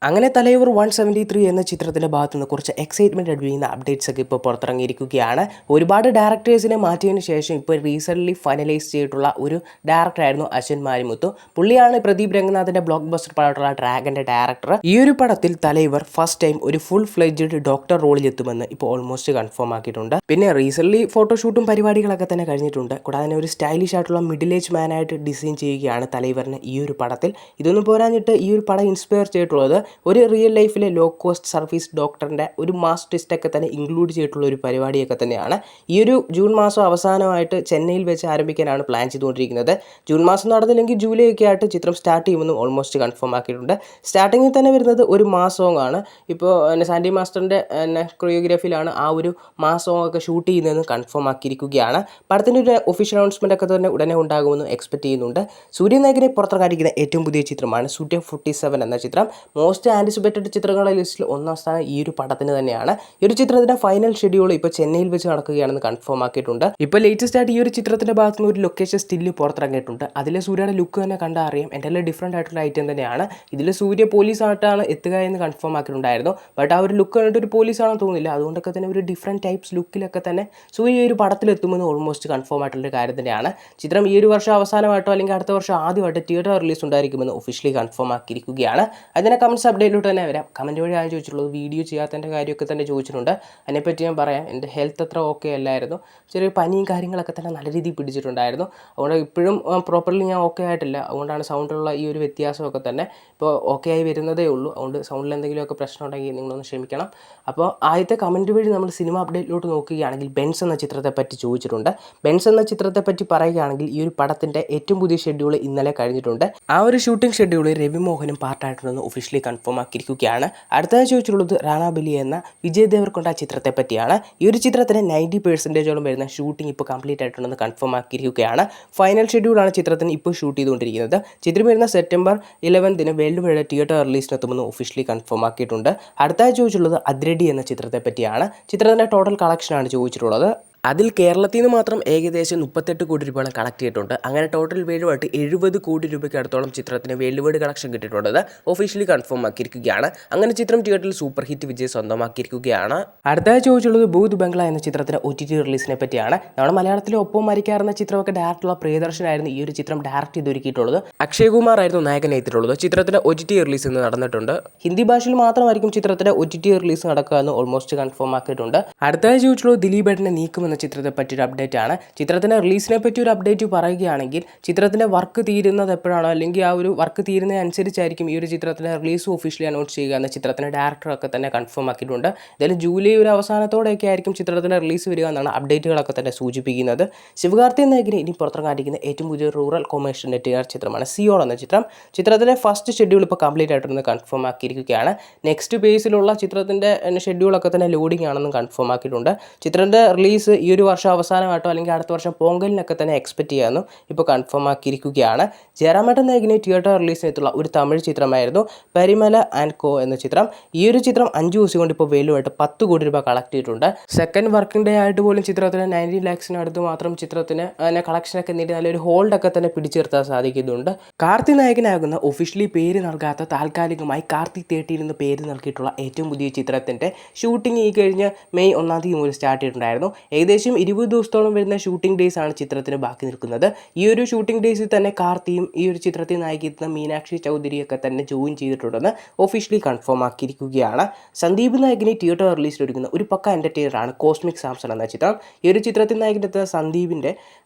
അങ്ങനെ തലൈവർ 173 എന്ന ചിത്രത്തിൻ്റെ ഭാഗത്തു നിന്ന് കുറച്ച് എക്സൈറ്റ്മെൻറ്റ് അടിപ്പിക്കുന്ന അപ്ഡേറ്റ്സ് ഒക്കെ ഇപ്പോൾ പുറത്തിറങ്ങിയിരിക്കുകയാണ്. ഒരുപാട് ഡയറക്ടേഴ്സിനെ മാറ്റിയതിന് ശേഷം ഇപ്പോൾ റീസെൻ്റ്ലി ഫൈനലൈസ് ചെയ്തിട്ടുള്ള ഒരു ഡയറക്ടറായിരുന്നു അശ്വിൻ മാരിമുത്തു. പുള്ളിയാണ് പ്രദീപ് രംഗനാഥിൻ്റെ ബ്ലോക്ക് ബസ്റ്റർ പടമായിട്ടുള്ള ഡ്രാഗൻ്റെ ഡയറക്ടർ. ഈ ഒരു പടത്തിൽ തലൈവർ ഫസ്റ്റ് ടൈം ഒരു ഫുൾ ഫ്ലെഡ്ജ്ഡ് ഡോക്ടർ റോളിൽ എത്തുമെന്ന് ഇപ്പോൾ ഓൾമോസ്റ്റ് കൺഫേം ആക്കിയിട്ടുണ്ട്. പിന്നെ റീസെൻ്റ്ലി ഫോട്ടോഷൂട്ടും പരിപാടികളൊക്കെ തന്നെ കഴിഞ്ഞിട്ടുണ്ട്. കൂടാതെ തന്നെ ഒരു സ്റ്റൈലിഷ് ആയിട്ടുള്ള മിഡിൽ ഏജ് മാനായിട്ട് ഡിസൈൻ ചെയ്യുകയാണ് തലൈവറിനെ ഈ ഒരു പടത്തിൽ. ഇതൊന്നും പോരാഞ്ഞിട്ട് ഈ ഒരു പടം ഇൻസ്പയർ ചെയ്തിട്ടുള്ളത് ഒരു റിയൽ ലൈഫിലെ ലോ കോസ്റ്റ് സർവീസ് ഡോക്ടറിൻ്റെ ഒരു മാസ് ട്വിസ്റ്റൊക്കെ തന്നെ ഇൻക്ലൂഡ് ചെയ്തിട്ടുള്ള ഒരു പരിപാടിയൊക്കെ തന്നെയാണ്. ഈ ഒരു ജൂൺ മാസം അവസാനമായിട്ട് ചെന്നൈയിൽ വെച്ച് ആരംഭിക്കാനാണ് പ്ലാൻ ചെയ്തുകൊണ്ടിരിക്കുന്നത്. ജൂൺ മാസം നടന്നില്ലെങ്കിൽ ജൂലൈ ഒക്കെ ആയിട്ട് ചിത്രം സ്റ്റാർട്ട് ചെയ്യുമെന്നും ഓൾമോസ്റ്റ് കൺഫേം ആക്കിയിട്ടുണ്ട്. സ്റ്റാർട്ടിങ്ങിൽ തന്നെ വരുന്നത് ഒരു മാസ് സോങ് ആണ്. ഇപ്പോൾ സാൻഡി മാസ്റ്ററിൻ്റെ കൊറിയോഗ്രാഫിയിലാണ് ആ ഒരു മാസ് സോങ് ഒക്കെ ഷൂട്ട് ചെയ്യുന്നതെന്ന് കൺഫേം ആക്കിയിരിക്കുകയാണ്. പടത്തിൻ്റെ ഒരു ഒഫീഷ്യൽ അനൗൺസ്മെൻ്റ് ഒക്കെ തന്നെ ഉടനെ ഉണ്ടാകുമെന്ന് എക്സ്പെക്ട് ചെയ്യുന്നുണ്ട്. സൂര്യനായകനെ പുറത്തിറങ്ങിയിരിക്കുന്ന ഏറ്റവും പുതിയ ചിത്രമാണ് സൂര്യ 47 എന്ന ചിത്രം. മോസ്റ്റ് ആൻറ്റിസിപ്പേറ്റഡ് ചിത്രങ്ങളുടെ ലിസ്റ്റിൽ ഒന്നാം സ്ഥാനം ഈ ഒരു പടത്തിന് തന്നെയാണ്. ഈ ഒരു ചിത്രത്തിൻ്റെ ഫൈനൽ ഷെഡ്യൂൾ ഇപ്പോൾ ചെന്നൈയിൽ വെച്ച് നടക്കുകയാണെന്ന് കൺഫേം ആക്കിയിട്ടുണ്ട്. ഇപ്പോൾ ലേറ്റസ്റ്റ് ആയിട്ട് ഈ ഒരു ചിത്രത്തിൻ്റെ ഭാഗത്ത് നിന്ന് ഒരു ലൊക്കേഷൻ സ്റ്റില്ല് പുറത്തിറങ്ങിയിട്ടുണ്ട്. അതിൽ സൂര്യയുടെ ലുക്ക് തന്നെ കണ്ടാൽ അറിയാം എന്തെല്ലാം ഡിഫറൻറ്റ് ആയിട്ടുള്ള ഐറ്റം തന്നെയാണ്. ഇതിൽ സൂര്യ പോലീസായിട്ടാണ് എത്തുക എന്ന് കൺഫേം ആക്കിയിട്ടുണ്ടായിരുന്നു. ബട്ട് ആ ഒരു ലുക്ക് കണ്ടിട്ട് ഒരു പോലീസാണെന്ന് തോന്നുന്നില്ല. അതുകൊണ്ടൊക്കെ തന്നെ ഒരു ഡിഫറൻറ്റ് ടൈപ്സ് ലുക്കിലൊക്കെ തന്നെ സൂര്യ ഈ ഒരു പടത്തിലെത്തുമെന്ന് ഓൾമോസ്റ്റ് കൺഫേം ആയിട്ടുള്ളൊരു കാര്യം തന്നെയാണ്. ചിത്രം ഈ ഒരു വർഷം അവസാനമായിട്ടോ അല്ലെങ്കിൽ അടുത്ത വർഷം ആദ്യമായിട്ട് തിയേറ്റർ റിലീസ് ഉണ്ടായിരിക്കുമെന്ന് ഒഫീഷ്യലി കൺഫേം ആക്കിയിരിക്കുകയാണ്. അതിനെ കമൻറ്റ്സ് അപ്ഡേറ്റിലോട്ട് തന്നെ വരാം. കമൻറ്റ് വഴി ആണ് ചോദിച്ചിട്ടുള്ളത്. വീഡിയോ ചെയ്യാത്തതിൻ്റെ കാര്യമൊക്കെ തന്നെ ചോദിച്ചിട്ടുണ്ട്. അതിനെപ്പറ്റി ഞാൻ പറയാം. എൻ്റെ ഹെൽത്ത് അത്ര ഓക്കെ അല്ലായിരുന്നു. ചെറിയ പനിയും കാര്യങ്ങളൊക്കെ തന്നെ നല്ല രീതിയിൽ പിടിച്ചിട്ടുണ്ടായിരുന്നു. അതുകൊണ്ട് ഇപ്പോഴും പ്രോപ്പർലി ഞാൻ ഓക്കെ ആയിട്ടില്ല. അതുകൊണ്ടാണ് സൗണ്ടിലുള്ള ഈ ഒരു വ്യത്യാസമൊക്കെ തന്നെ ഇപ്പോൾ ഓക്കെ ആയി വരുന്നതേ ഉള്ളൂ. അതുകൊണ്ട് സൗണ്ടിൽ എന്തെങ്കിലുമൊക്കെ പ്രശ്നം ഉണ്ടെങ്കിൽ നിങ്ങളൊന്ന് ക്ഷമിക്കണം. അപ്പോൾ ആദ്യത്തെ കമൻറ്റ് വഴി നമ്മൾ സിനിമ അപ്ഡേറ്റിലോട്ട് നോക്കുകയാണെങ്കിൽ ബെൻസ് എന്ന ചിത്രത്തെ പറ്റി ചോദിച്ചിട്ടുണ്ട്. ബെൻസ് എന്ന ചിത്രത്തെ പറ്റി പറയുകയാണെങ്കിൽ ഈ ഒരു പടത്തിൻ്റെ ഏറ്റവും പുതിയ ഷെഡ്യൂൾ ഇന്നലെ കഴിഞ്ഞിട്ടുണ്ട്. ആ ഒരു ഷൂട്ടിംഗ് ഷെഡ്യൂൾ രവിമോഹനും പാർട്ടായിട്ടുണ്ടെന്ന് ഒഫീഷ്യലി കൺഫേം ആക്കിയിരിക്കുകയാണ്. അടുത്തതായി ചോദിച്ചിട്ടുള്ളത് റാണാബലി എന്ന വിജയ് ദേവർകൊണ്ട ചിത്രത്തെ പറ്റിയാണ്. ഈ ഒരു ചിത്രത്തിന് 90% വരുന്ന ഷൂട്ടിംഗ് ഇപ്പോൾ കംപ്ലീറ്റ് ആയിട്ടുണ്ടെന്ന് കൺഫേം ആക്കിയിരിക്കുകയാണ്. ഫൈനൽ ഷെഡ്യൂളാണ് ചിത്രത്തിന് ഇപ്പോൾ ഷൂട്ട് ചെയ്തുകൊണ്ടിരിക്കുന്നത്. ചിത്രം വരുന്ന സെപ്റ്റംബർ 11 വേൾഡ് വൈഡ് തിയേറ്റർ റിലീസിനെത്തുമെന്ന് ഒഫീഷ്യലി കൺഫേം ആക്കിയിട്ടുണ്ട്. അടുത്തതായി ചോദിച്ചിട്ടുള്ളത് അതിരടി എന്ന ചിത്രത്തെ പറ്റിയാണ്. ചിത്രത്തിൻ്റെ ടോട്ടൽ കളക്ഷനാണ് ചോദിച്ചിട്ടുള്ളത്. അതിൽ കേരളത്തിൽ നിന്ന് മാത്രം ഏകദേശം 38 കോടി രൂപയോളം കളക്ട് ചെയ്തിട്ടുണ്ട്. അങ്ങനെ ടോട്ടൽ വേൾഡുമായിട്ട് 70 കോടി രൂപയ്ക്ക് അടുത്തോളം ചിത്രത്തിന് വേൾഡ് വൈഡ് കളക്ഷൻ കിട്ടിയിട്ടുള്ളത് ഒഫീഷ്യലി കൺഫേം ആക്കിയിരിക്കുകയാണ്. അങ്ങനെ ചിത്രം തിയേറ്ററിൽ സൂപ്പർ ഹിറ്റ് വിജയം സ്വന്തമാക്കിയിരിക്കുകയാണ്. അടുത്തതായി ചോദിച്ചുള്ളത് ഭൂത് ബംഗ്ല എന്ന ചിത്രത്തിൻ്റെ OTT റിലീസിനെ പറ്റിയാണ്. നമ്മുടെ മലയാളത്തിലെ ഒപ്പം മരിക്കാറുന്ന ചിത്രമൊക്കെ ഡയറക്റ്റുള്ള പ്രിയദർശനായിരുന്നു ഈ ഒരു ചിത്രം ഡയറക്റ്റ് ചെയ്തൊരുക്കിയിട്ടുള്ളത്. അക്ഷയ് കുമാർ ആയിരുന്നു നായകനെത്തിയിട്ടുള്ളത്. ചിത്രത്തിൻ്റെ OTT റിലീസ് ഇന്ന് നടന്നിട്ടുണ്ട്. ഹിന്ദി ഭാഷയിൽ മാത്രമായിരിക്കും ചിത്രത്തിൻ്റെ OTT റിലീസ് നടക്കുക എന്ന് ഓൾമോസ്റ്റ് കൺഫേം ആക്കിയിട്ടുണ്ട്. അടുത്തതായി ചോദിച്ചുള്ളത് ദിലീപേട്ടനെ നീക്കും എന്ന ചിത്രത്തെ പറ്റിയൊരു അപ്ഡേറ്റ് ആണ്. ചിത്രത്തിൻ്റെ റിലീസിനെ പറ്റി ഒരു അപ്ഡേറ്റ് പറയുകയാണെങ്കിൽ ചിത്രത്തിൻ്റെ വർക്ക് തീരുന്നത് എപ്പോഴാണോ അല്ലെങ്കിൽ ആ ഒരു വർക്ക് തീരുന്നതനുസരിച്ചായിരിക്കും ഈ ഒരു ചിത്രത്തിൻ്റെ റിലീസ് ഒഫീഷ്യലി അനൗൺസ് ചെയ്യുക എന്ന ചിത്രത്തിൻ്റെ ഡയറക്ടറൊക്കെ തന്നെ കൺഫേം ആക്കിയിട്ടുണ്ട്. എന്തായാലും ജൂലൈ ഒരു അവസാനത്തോടെയൊക്കെ ആയിരിക്കും ചിത്രത്തിൻ്റെ റിലീസ് വരിക എന്നാണ് അപ്ഡേറ്റുകളൊക്കെ തന്നെ സൂചിപ്പിക്കുന്നത്. ശിവകാർത്തിക് നായകനെ ഇനി പുറത്തിറങ്ങാതിരിക്കുന്ന ഏറ്റവും പുതിയ റൂറൽ കൊമേഴ്ഷ്യൽ നെറ്റ്വെയർ ചിത്രമാണ് സിയോൾ എന്ന ചിത്രം. ചിത്രത്തിൻ്റെ ഫസ്റ്റ് ഷെഡ്യൂൾ ഇപ്പോൾ കംപ്ലീറ്റ് ആയിട്ടൊന്ന് കൺഫേം ആക്കിയിരിക്കുകയാണ്. നെക്സ്റ്റ് പേസിലുള്ള ചിത്രത്തിൻ്റെ ഷെഡ്യൂളൊക്കെ തന്നെ ലോഡിംഗ് ആണെന്നും കൺഫേം ആക്കിയിട്ടുണ്ട്. ചിത്രത്തിൻ്റെ റിലീസ് ഈ ഒരു വർഷം അവസാനമായിട്ടോ അല്ലെങ്കിൽ അടുത്ത വർഷം പൊങ്കലിനൊക്കെ തന്നെ എക്സ്പെക്ട് ചെയ്യാമെന്നും ഇപ്പോൾ കൺഫേം ആക്കിയിരിക്കുകയാണ്. ജയറാമേട്ടൻ നായകനെ തിയേറ്റർ റിലീസിനെത്തുള്ള ഒരു തമിഴ് ചിത്രമായിരുന്നു പരിമല ആൻഡ് കോ എന്ന ചിത്രം. ഈ ഒരു ചിത്രം 5 ദിവസം കൊണ്ട് ഇപ്പോൾ വേലുമായിട്ട് 10 കോടി രൂപ കളക്ട് ചെയ്തിട്ടുണ്ട്. സെക്കൻഡ് വർക്കിംഗ് ഡേ ആയിട്ട് പോലും ചിത്രത്തിന് 90 lakhs അടുത്ത് മാത്രം ചിത്രത്തിന് അതിനെ കളക്ഷനൊക്കെ നേടി നല്ലൊരു ഹോൾഡൊക്കെ തന്നെ പിടിച്ചെടുത്താൻ സാധിക്കുന്നുണ്ട്. കാർത്തി നായകനാകുന്ന ഒഫീഷ്യലി പേര് നൽകാത്ത താൽക്കാലികമായി കാർത്തി 13 എന്ന് പേര് നൽകിയിട്ടുള്ള ഏറ്റവും പുതിയ ചിത്രത്തിൻ്റെ ഷൂട്ടിംഗ് ഈ കഴിഞ്ഞ മെയ് 1 മുതൽ സ്റ്റാർട്ട് ചെയ്തിട്ടുണ്ടായിരുന്നു. ഏകദേശം 20 ദിവസത്തോളം വരുന്ന ഷൂട്ടിംഗ് ഡേയ്സ് ആണ് ചിത്രത്തിന് ബാക്കി നിൽക്കുന്നത്. ഈ ഒരു ഷൂട്ടിംഗ് ഡേയ്സിൽ തന്നെ കാർത്തിയും ഈ ഒരു ചിത്രത്തിൽ നായികെത്തുന്ന മീനാക്ഷി ചൗധരിയൊക്കെ തന്നെ ജോയിൻ ചെയ്തിട്ടുണ്ടെന്ന് ഒഫീഷ്യലി കൺഫേം ആക്കിയിരിക്കുകയാണ്. സന്ദീപ് നായകനെ തിയേറ്റർ റിലീസിൽ ഒരുക്കുന്ന ഒരു പക്ക എൻ്റർടൈനറാണ് കോസ്മിക് സാംസൺ എന്ന ചിത്രം. ഈ ഒരു ചിത്രത്തിൽ നായകനെത്തുന്ന സന്ദീപിൻ്റെ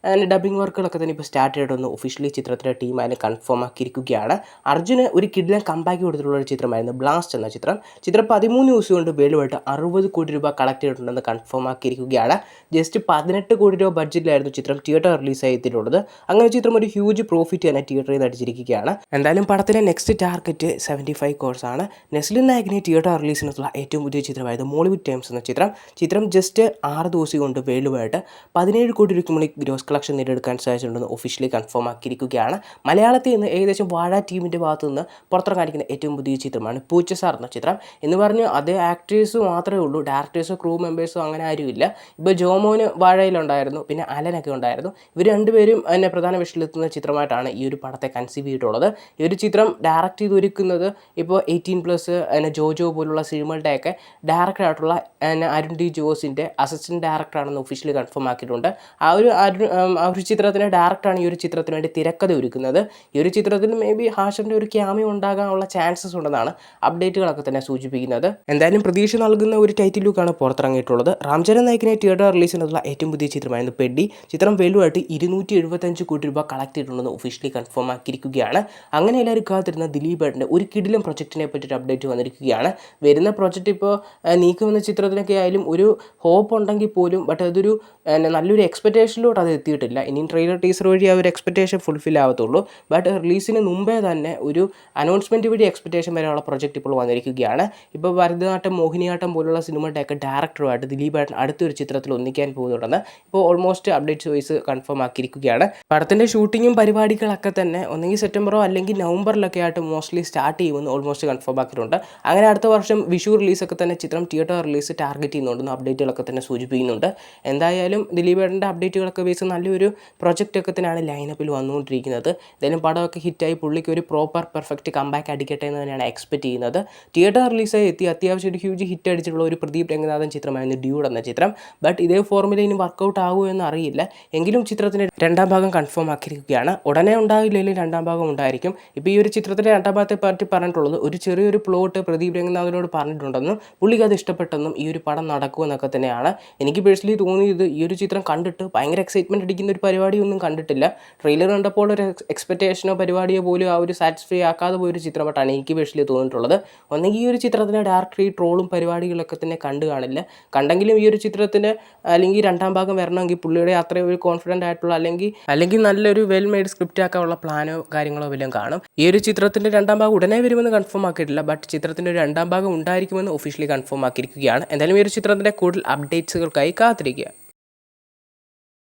ഡബിംഗ് വർക്കുകളൊക്കെ തന്നെ ഇപ്പോൾ സ്റ്റാർട്ട് ചെയ്തിട്ടുണ്ടെന്ന് ഒഫീഷ്യലി ചിത്രത്തിൻ്റെ ടീം അതിനെ കൺഫേം ആക്കിയിരിക്കുകയാണ്. അർജുന് ഒരു കിഡിലൻ കമ്പാക്ക് കൊടുത്തിട്ടുള്ള ഒരു ചിത്രമായിരുന്നു ബ്ലാസ്റ്റ് എന്ന ചിത്രം. ചിത്രം 13 ദിവസം കൊണ്ട് വേൾഡുമായിട്ട് 60 കോടി രൂപ കളക്ട് ചെയ്തിട്ടുണ്ടെന്ന് കൺഫേം ആക്കിയിരിക്കുകയാണ്. ജസ്റ്റ് 18 കോടി രൂപ ബഡ്ജറ്റിലായിരുന്നു ചിത്രം തിയേറ്റർ റിലീസായി എത്തിയിട്ടുള്ളത്. അങ്ങനെ ചിത്രം ഒരു ഹ്യൂജ് പ്രോഫിറ്റ് തന്നെ തിയേറ്ററിൽ നിന്ന് അടിച്ചിരിക്കുകയാണ്. എന്തായാലും പടത്തിലെ നെക്സ്റ്റ് ടാർഗറ്റ് 75 crores ആണ്. നെസ്ലിൻ നായകനെ തിയേറ്റർ റിലീസിനുള്ള ഏറ്റവും പുതിയ ചിത്രമായിരുന്നു മോളിവുഡ് ടൈംസ് എന്ന ചിത്രം. ചിത്രം ജസ്റ്റ് 6 ദിവസം കൊണ്ട് വേൾഡുമായിട്ട് 17 കോടി രൂപയ്ക്ക് മുകളിൽ ഗ്രോസ് കളക്ഷൻ നേടിയെടുക്കാൻ സാധിച്ചിട്ടുണ്ടെന്ന് ഒഫീഷ്യലി കൺഫേം ആക്കിയിരിക്കുകയാണ്. മലയാളത്തിൽ നിന്ന് ഏകദേശം വാഴ ടീമിൻ്റെ ഭാഗത്തു നിന്ന് പുറത്തിറങ്ങിയിരിക്കുന്ന ഏറ്റവും പുതിയ ചിത്രമാണ് പൂച്ചസാർ എന്ന ചിത്രം. എന്ന് പറഞ്ഞ് അതേ ആക്ടേഴ്സ് മാത്രമേ ഉള്ളൂ, ഡയറക്ടേഴ്സോ ക്രൂ മെമ്പേഴ്സോ അങ്ങനെ ആരുമില്ല. ഇപ്പോൾ ജോമോൻ ടോമോന് വാഴയിലുണ്ടായിരുന്നു, പിന്നെ അലനൊക്കെ ഉണ്ടായിരുന്നു. ഇവർ രണ്ടുപേരും എന്നെ പ്രധാന വിഷയത്തിലെത്തുന്ന ചിത്രമായിട്ടാണ് ഈ ഒരു പടത്തെ കൺസീവ് ചെയ്തിട്ടുള്ളത്. ഈ ഒരു ചിത്രം ഡയറക്റ്റ് ചെയ്തൊരുക്കുന്നത് ഇപ്പോൾ 18+ ജോജോ പോലുള്ള സിനിമകളുടെയൊക്കെ ഡയറക്ടറായിട്ടുള്ള അരുൺ ഡി ജോസിൻ്റെ അസിസ്റ്റൻറ്റ് ഡയറക്ടറാണെന്ന് ഒഫീഷ്യലി കൺഫേം ആക്കിയിട്ടുണ്ട്. ആ ഒരു ചിത്രത്തിൻ്റെ ഡയറക്ടറാണ് ഈ ഒരു ചിത്രത്തിന് വേണ്ടി തിരക്കഥ ഒരുക്കുന്നത്. ഈ ഒരു ചിത്രത്തിൽ മേ ബി ഹാഷറിൻ്റെ ഒരു ക്യാമിയോ ഉണ്ടാകാനുള്ള ചാൻസസ് ഉണ്ടെന്നാണ് അപ്ഡേറ്റുകളൊക്കെ തന്നെ സൂചിപ്പിക്കുന്നത്. എന്തായാലും പ്രതീക്ഷ നൽകുന്ന ഒരു ടൈറ്റിൽ ലുക്കാണ് പുറത്തിറങ്ങിയിട്ടുള്ളത്. രാംചരൺ നായിക്കിനെ തിയേറ്റർ റിലീസിനുള്ള ഏറ്റവും പുതിയ ചിത്രമായിരുന്നു പെഡി. ചിത്രം വെലുവായിട്ട് 275 കോടി രൂപ കളക്ട് ചെയ്തിട്ടുണ്ടെന്ന് ഒഫീഷ്യലി കൺഫേം ആക്കിയിരിക്കുകയാണ്. അങ്ങനെ എല്ലാവരും കാത്തിരുന്ന ദിലീപേട്ടൻ്റെ ഒരു കിടിലം പ്രൊജക്റ്റിനെ പറ്റിയിട്ട് അപ്ഡേറ്റ് വന്നിരിക്കുകയാണ്. വരുന്ന പ്രൊജക്റ്റ് ഇപ്പോൾ നീക്കുമെന്ന ചിത്രത്തിനൊക്കെ ആയാലും ഒരു ഹോപ്പ് ഉണ്ടെങ്കിൽ പോലും ബട്ട് അതൊരു നല്ലൊരു എക്സ്പെക്റ്റേഷനിലോട്ട് അത് എത്തിയിട്ടില്ല. ഇനിയും ട്രെയിലർ ടീസർ വഴി ആ ഒരു എക്സ്പെക്റ്റേഷൻ ഫുൾഫിൽ ആവത്തുള്ളൂ. ബട്ട് റിലീസിന് മുമ്പേ തന്നെ ഒരു അനൗൺസ്മെൻറ്റ് വഴി എക്സ്പെക്റ്റേഷൻ വരെയുള്ള പ്രൊജക്റ്റ് ഇപ്പോൾ വന്നിരിക്കുകയാണ്. ഇപ്പോൾ ഭരതനാട്യം മോഹിനിയാട്ടം പോലുള്ള സിനിമയുടെയൊക്കെ ഡയറക്ടറുമായിട്ട് ദിലീപേട്ടൻ അടുത്തൊരു ചിത്രത്തിൽ ഒന്നിക്കാൻ പോകുന്നുണ്ടെന്ന് ഇപ്പോൾ ഓൾമോസ്റ്റ് അപ്ഡേറ്റ്സ് വൈസ് കൺഫേം ആക്കിയിരിക്കുകയാണ്. പടത്തിൻ്റെ ഷൂട്ടിങ്ങും പരിപാടികളൊക്കെ തന്നെ ഒന്നെങ്കിൽ സെപ്റ്റംബറോ അല്ലെങ്കിൽ നവംബറിലൊക്കെ ആയിട്ട് മോസ്റ്റ്ലി സ്റ്റാർട്ട് ചെയ്യുമെന്ന് ഓൾമോസ്റ്റ് കൺഫേം ആക്കിയിട്ടുണ്ട്. അങ്ങനെ അടുത്ത വർഷം വിഷു റിലീസൊക്കെ തന്നെ ചിത്രം തിയേറ്റർ റിലീസ് ടാർഗറ്റ് ചെയ്യുന്നുണ്ടെന്ന് അപ്ഡേറ്റുകളൊക്കെ തന്നെ സൂചിപ്പിക്കുന്നുണ്ട്. എന്തായാലും ദിലീപേട്ടൻ്റെ അപ്ഡേറ്റുകളൊക്കെ ബേസ് നല്ലൊരു പ്രൊജക്റ്റൊക്കെ തന്നെയാണ് ലൈനപ്പിൽ വന്നുകൊണ്ടിരിക്കുന്നത്. എന്തായാലും പടമൊക്കെ ഹിറ്റായി പുള്ളിക്ക് ഒരു പ്രോപ്പർ പെർഫെക്റ്റ് കംബാക്ക് അടിക്കട്ടെ എന്ന് തന്നെയാണ് എക്സ്പെക്ട് ചെയ്യുന്നത്. തിയേറ്റർ റിലീസായി എത്തി അത്യാവശ്യം ഒരു ഹ്യൂജ് ഹിറ്റ് അടിച്ചിട്ടുള്ള ഒരു പ്രദീപ് രംഗനാഥൻ ചിത്രമായിരുന്നു ഡ്യൂഡ് എന്ന ചിത്രം. ബട്ട് ഇതേ ഫോർമുല ഇനി വർക്കൗട്ട് ആകുമോ എന്ന് അറിയില്ല. എങ്കിലും ചിത്രത്തിൻ്റെ രണ്ടാം ഭാഗം കൺഫേം ആക്കിയിരിക്കുകയാണ്. ഉടനെ ഉണ്ടാകില്ലെങ്കിൽ രണ്ടാം ഭാഗം ഉണ്ടായിരിക്കും. ഇപ്പോൾ ഈ ഒരു ചിത്രത്തിൻ്റെ രണ്ടാം ഭാഗത്തെ പറ്റി പറഞ്ഞിട്ടുള്ളത് ഒരു ചെറിയൊരു പ്ലോട്ട് പ്രദീപ് രംഗനാഥനോട് പറഞ്ഞിട്ടുണ്ടെന്നും പുള്ളിക്ക് അത് ഇഷ്ടപ്പെട്ടെന്നും ഈ ഒരു പടം നടക്കുമെന്നൊക്കെ തന്നെയാണ് എനിക്ക് പേഴ്സണലി തോന്നിയത്. ഈ ഒരു ചിത്രം കണ്ടിട്ട് ഭയങ്കര എക്സൈറ്റ്മെൻറ്റ് അടിക്കുന്ന ഒരു പരിപാടിയൊന്നും കണ്ടിട്ടില്ല. ട്രെയിലർ കണ്ടപ്പോൾ ഒരു എക്സ്പെക്റ്റേഷനോ പരിപാടിയോ പോലും ആ ഒരു സാറ്റിസ്ഫൈ ആക്കാതെ പോയൊരു ചിത്രമായിട്ടാണ് എനിക്ക് പേഴ്സണലി തോന്നിയിട്ടുള്ളത്. ഒന്നെങ്കിൽ ഈ ഒരു ചിത്രത്തിൻ്റെ ഡയറക്ടർ ഈ ട്രോളും പരിപാടികളൊക്കെ തന്നെ കണ്ടു കാണില്ല. കണ്ടെങ്കിലും ഈ ഒരു ചിത്രത്തിന് അല്ലെങ്കിൽ രണ്ടാം ഭാഗം വരണമെങ്കിൽ പുള്ളിയുടെ അത്രയും ഒരു കോൺഫിഡൻ്റ് ആയിട്ടുള്ള അല്ലെങ്കിൽ നല്ലൊരു വെൽ മെയ്ഡ് സ്ക്രിപ്റ്റ് ആക്കാനുള്ള പ്ലാനോ കാര്യങ്ങളോ വല്ലതും കാണും. ഈ ഒരു ചിത്രത്തിൻ്റെ രണ്ടാം ഭാഗം ഉടനെ വരുമെന്ന് കൺഫേം ആക്കിയിട്ടില്ല. ബട്ട് ചിത്രത്തിൻ്റെ ഒരു രണ്ടാം ഭാഗം ഉണ്ടായിരിക്കുമെന്ന് ഒഫീഷ്യലി കൺഫേം ആക്കിയിരിക്കുകയാണ്. എന്തായാലും ഈ ഒരു ചിത്രത്തിൻ്റെ കൂടുതൽ അപ്ഡേറ്റ്സുകൾക്കായി കാത്തിരിക്കുക.